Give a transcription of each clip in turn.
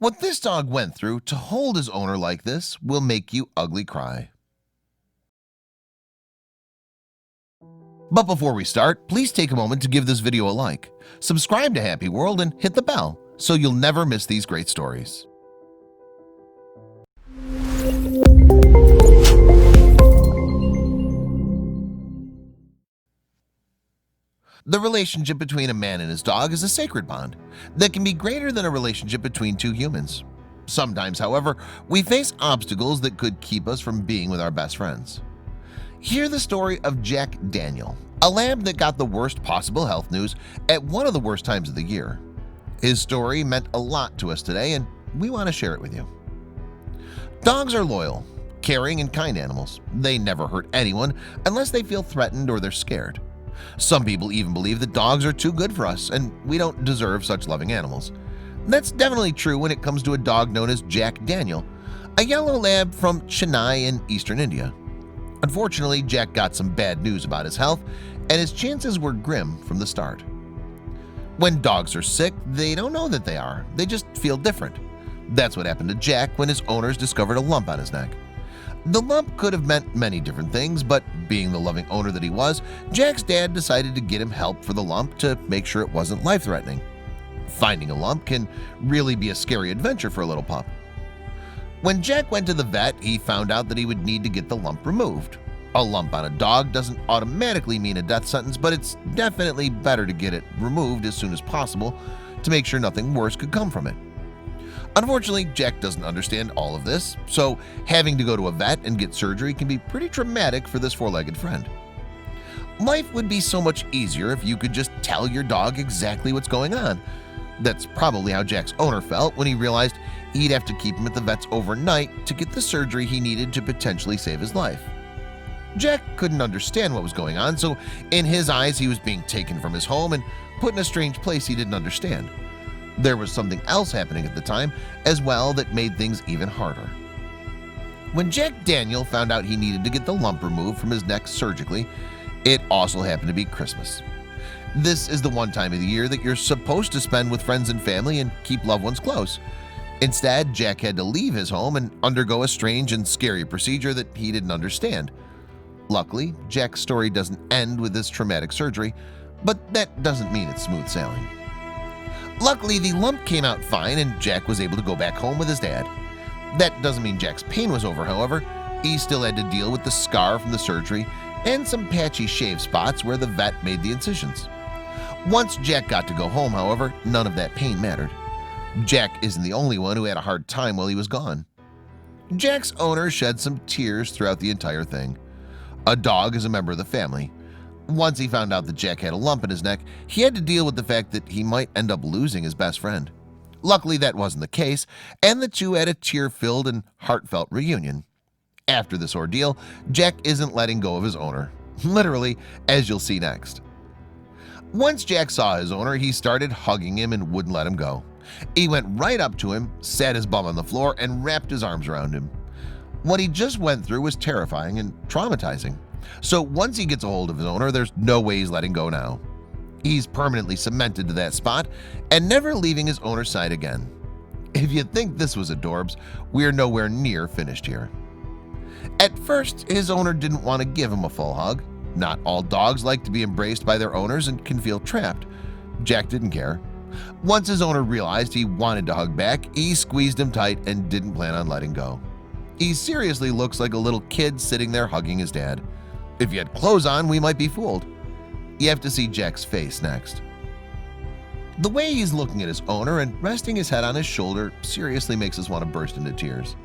What this dog went through to hold his owner like this will make you ugly cry. But before we start, please take a moment to give this video a like, subscribe to Happy World, and hit the bell so you'll never miss these great stories. The relationship between a man and his dog is a sacred bond that can be greater than a relationship between two humans. Sometimes, however, we face obstacles that could keep us from being with our best friends. Hear the story of Jack Daniel, a lab that got the worst possible health news at one of the worst times of the year. His story meant a lot to us today, and we want to share it with you. Dogs are loyal, caring, and kind animals. They never hurt anyone unless they feel threatened or they're scared. Some people even believe that dogs are too good for us and we don't deserve such loving animals. That's definitely true when it comes to a dog known as Jack Daniel, a yellow lab from Chennai in eastern India. Unfortunately, Jack got some bad news about his health, and his chances were grim from the start. When dogs are sick, they don't know that they are. They just feel different. That's what happened to Jack when his owners discovered a lump on his neck. The lump could have meant many different things, but being the loving owner that he was, Jack's dad decided to get him help for the lump to make sure it wasn't life-threatening. Finding a lump can really be a scary adventure for a little pup. When Jack went to the vet, he found out that he would need to get the lump removed. A lump on a dog doesn't automatically mean a death sentence, but it's definitely better to get it removed as soon as possible to make sure nothing worse could come from it. Unfortunately, Jack doesn't understand all of this, so having to go to a vet and get surgery can be pretty traumatic for this four-legged friend. Life would be so much easier if you could just tell your dog exactly what's going on. That's probably how Jack's owner felt when he realized he'd have to keep him at the vet's overnight to get the surgery he needed to potentially save his life. Jack couldn't understand what was going on, so in his eyes he was being taken from his home and put in a strange place he didn't understand. There was something else happening at the time as well that made things even harder. When Jack Daniel found out he needed to get the lump removed from his neck surgically, it also happened to be Christmas. This is the one time of the year that you're supposed to spend with friends and family and keep loved ones close. Instead, Jack had to leave his home and undergo a strange and scary procedure that he didn't understand. Luckily, Jack's story doesn't end with this traumatic surgery, but that doesn't mean it's smooth sailing. Luckily, the lump came out fine and Jack was able to go back home with his dad. That doesn't mean Jack's pain was over, however. He still had to deal with the scar from the surgery and some patchy shave spots where the vet made the incisions. Once Jack got to go home, however, none of that pain mattered. Jack isn't the only one who had a hard time while he was gone. Jack's owner shed some tears throughout the entire thing. A dog is a member of the family. Once he found out that Jack had a lump in his neck, he had to deal with the fact that he might end up losing his best friend. Luckily, that wasn't the case, and the two had a tear-filled and heartfelt reunion. After this ordeal, Jack isn't letting go of his owner, literally, as you'll see next. Once Jack saw his owner, he started hugging him and wouldn't let him go. He went right up to him, sat his bum on the floor, and wrapped his arms around him. What he just went through was terrifying and traumatizing. So once he gets a hold of his owner, there's no way he's letting go now. He's permanently cemented to that spot and never leaving his owner's side again. If you think this was adorbs, we're nowhere near finished here. At first, his owner didn't want to give him a full hug. Not all dogs like to be embraced by their owners and can feel trapped. Jack didn't care. Once his owner realized he wanted to hug back, he squeezed him tight and didn't plan on letting go. He seriously looks like a little kid sitting there hugging his dad. If he had clothes on, we might be fooled. You have to see Jack's face next. The way he's looking at his owner and resting his head on his shoulder seriously makes us want to burst into tears.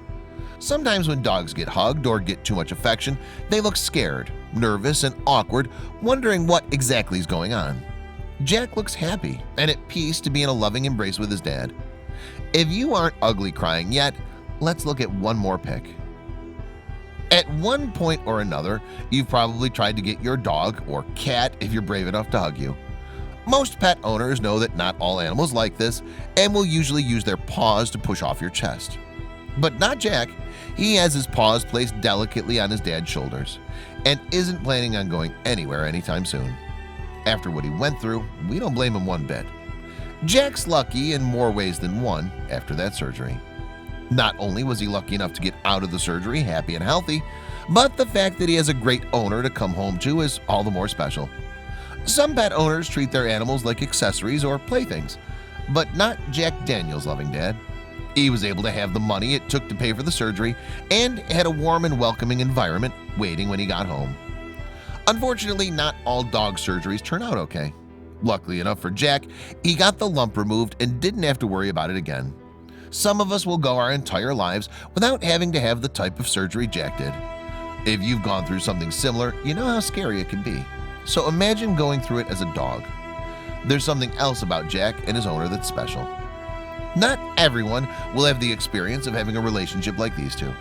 Sometimes when dogs get hugged or get too much affection, they look scared, nervous, and awkward, wondering what exactly is going on. Jack looks happy and at peace to be in a loving embrace with his dad. If you aren't ugly crying yet, let's look at one more pic. At one point or another, you've probably tried to get your dog or cat if you're brave enough to hug you. Most pet owners know that not all animals like this and will usually use their paws to push off your chest. But not Jack. He has his paws placed delicately on his dad's shoulders and isn't planning on going anywhere anytime soon. After what he went through, we don't blame him one bit. Jack's lucky in more ways than one after that surgery. Not only was he lucky enough to get out of the surgery happy and healthy, but the fact that he has a great owner to come home to is all the more special. Some pet owners treat their animals like accessories or playthings, but not Jack Daniel's loving dad. He was able to have the money it took to pay for the surgery and had a warm and welcoming environment waiting when he got home. Unfortunately, not all dog surgeries turn out okay. Luckily enough for Jack, he got the lump removed and didn't have to worry about it again. Some of us will go our entire lives without having to have the type of surgery Jack did. If you've gone through something similar, you know how scary it can be. So imagine going through it as a dog. There's something else about Jack and his owner that's special. Not everyone will have the experience of having a relationship like these two.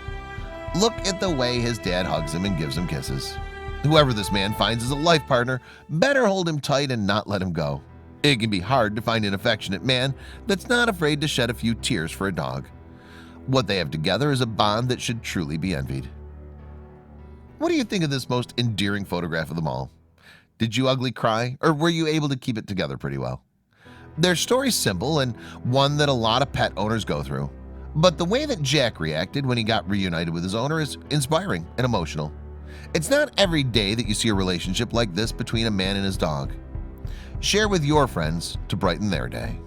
Look at the way his dad hugs him and gives him kisses. Whoever this man finds as a life partner better hold him tight and not let him go. It can be hard to find an affectionate man that's not afraid to shed a few tears for a dog. What they have together is a bond that should truly be envied. What do you think of this most endearing photograph of them all? Did you ugly cry, or were you able to keep it together pretty well? Their story's simple and one that a lot of pet owners go through. But the way that Jack reacted when he got reunited with his owner is inspiring and emotional. It's not every day that you see a relationship like this between a man and his dog. Share with your friends to brighten their day.